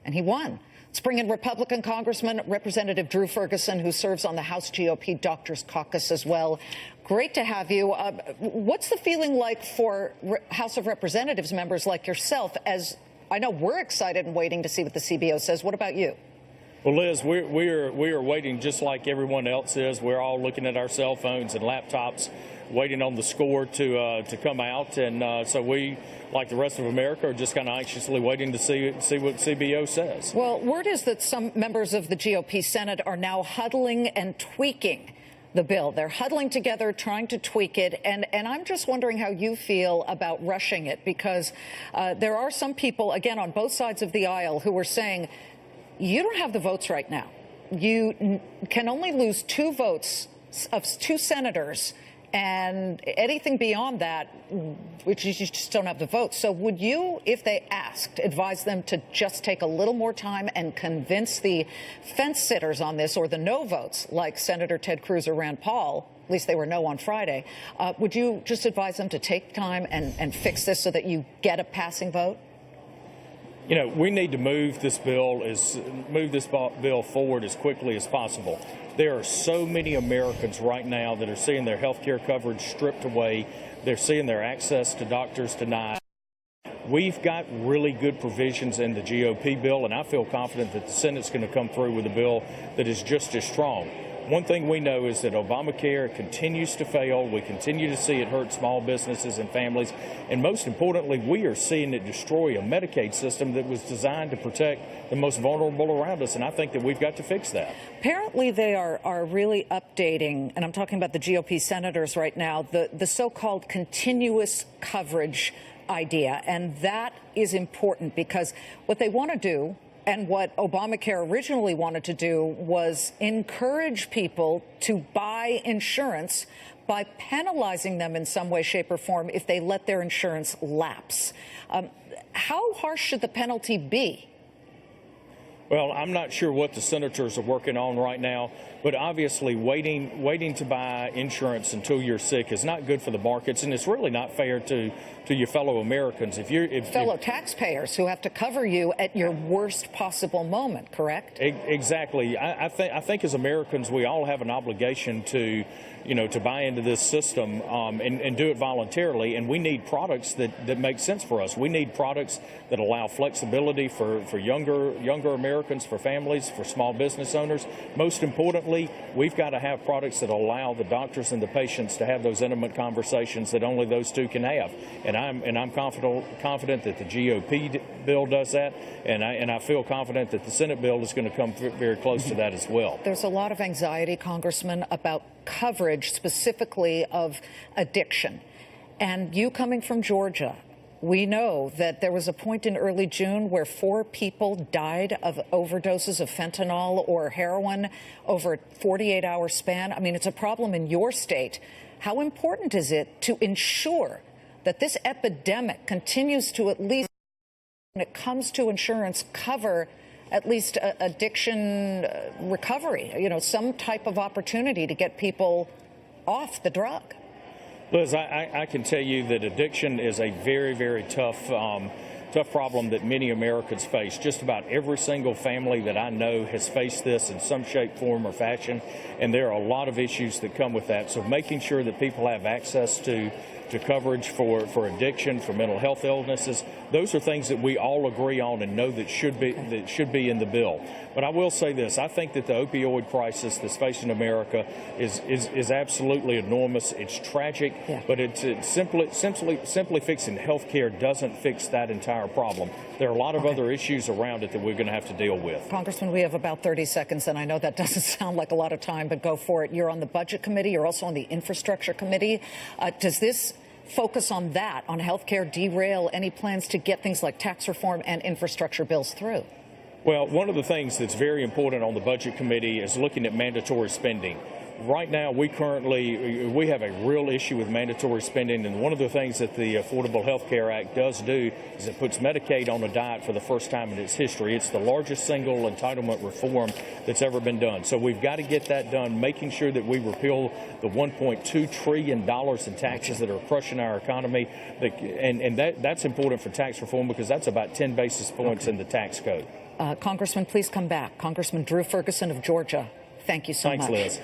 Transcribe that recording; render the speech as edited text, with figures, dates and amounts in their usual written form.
and he won. Let's bring in Republican Congressman Representative Drew Ferguson, who serves on the House GOP Doctors Caucus as well. Great to have you. What's the feeling like for House of Representatives members like yourself? As I know we're excited and waiting to see what the CBO says. What about you? Well, Liz, we are waiting just like everyone else is. We're all looking at our cell phones and laptops, waiting on the score to come out, and so we, like the rest of America, are just kind of anxiously waiting to see what CBO says. Well, word is that some members of the GOP Senate are now huddling and tweaking the bill. They're huddling together, trying to tweak it, and I'm just wondering how you feel about rushing it, because there are some people, again, on both sides of the aisle who are saying, you don't have the votes right now. You can only lose 2 votes of 2 senators, and anything beyond that, which you just don't have the votes. So would you, if they asked, advise them to just take a little more time and convince the fence sitters on this, or the no votes, like Senator Ted Cruz or Rand Paul? At least they were no on Friday. Would you just advise them to take time and fix this so that you get a passing vote? You know, we need to move this bill forward as quickly as possible. There are so many Americans right now that are seeing their health care coverage stripped away. They're seeing their access to doctors denied. We've got really good provisions in the GOP bill, and I feel confident that the Senate's going to come through with a bill that is just as strong. One thing we know is that Obamacare continues to fail. We continue to see it hurt small businesses and families. And most importantly, we are seeing it destroy a Medicaid system that was designed to protect the most vulnerable around us. And I think that we've got to fix that. Apparently, they are really updating, and I'm talking about the GOP senators right now, the so-called continuous coverage idea. And that is important because what they want to do, and what Obamacare originally wanted to do, was encourage people to buy insurance by penalizing them in some way, shape, or form if they let their insurance lapse. How harsh should the penalty be? Well, I'm not sure what the senators are working on right now, but obviously waiting to buy insurance until you're sick is not good for the markets, and it's really not fair to your fellow Americans. Fellow taxpayers who have to cover you at your worst possible moment, correct? Exactly. I think as Americans, we all have an obligation to buy into this system and do it voluntarily. And we need products that make sense for us. We need products that allow flexibility for younger Americans, for families, for small business owners. Most importantly, we've got to have products that allow the doctors and the patients to have those intimate conversations that only those two can have. And I'm confident that the GOP bill does that, and I feel confident that the Senate bill is going to come very close to that as well. There's a lot of anxiety, Congressman, about coverage specifically of addiction. And you coming from Georgia, we know that there was a point in early June where 4 people died of overdoses of fentanyl or heroin over a 48-hour span. I mean, it's a problem in your state. How important is it to ensure that this epidemic continues to, at least when it comes to insurance, cover at least addiction recovery, some type of opportunity to get people off the drug? Liz, I can tell you that addiction is a very, very tough problem that many Americans face. Just about every single family that I know has faced this in some shape, form, or fashion, and there are a lot of issues that come with that. So making sure that people have access to coverage for addiction, for mental health illnesses, those are things that we all agree on and know that should be in the bill. But I will say this: I think that the opioid crisis that's facing America is absolutely enormous. It's tragic, but it's simply fixing health care doesn't fix that entire problem. There are a lot of other issues around it that we're going to have to deal with. Congressman, we have about 30 seconds, and I know that doesn't sound like a lot of time, but go for it. You're on the Budget Committee. You're also on the Infrastructure Committee. Does this focus on that, on health care, derail any plans to get things like tax reform and infrastructure bills through? Well, one of the things that's very important on the Budget Committee is looking at mandatory spending. Right now, we have a real issue with mandatory spending, and one of the things that the Affordable Health Care Act does do is it puts Medicaid on a diet for the first time in its history. It's the largest single entitlement reform that's ever been done. So we've got to get that done, making sure that we repeal the $1.2 trillion in taxes that are crushing our economy. And that's important for tax reform because that's about 10 basis points in the tax code. Congressman, please come back. Congressman Drew Ferguson of Georgia, thank you so much. Thanks, Liz.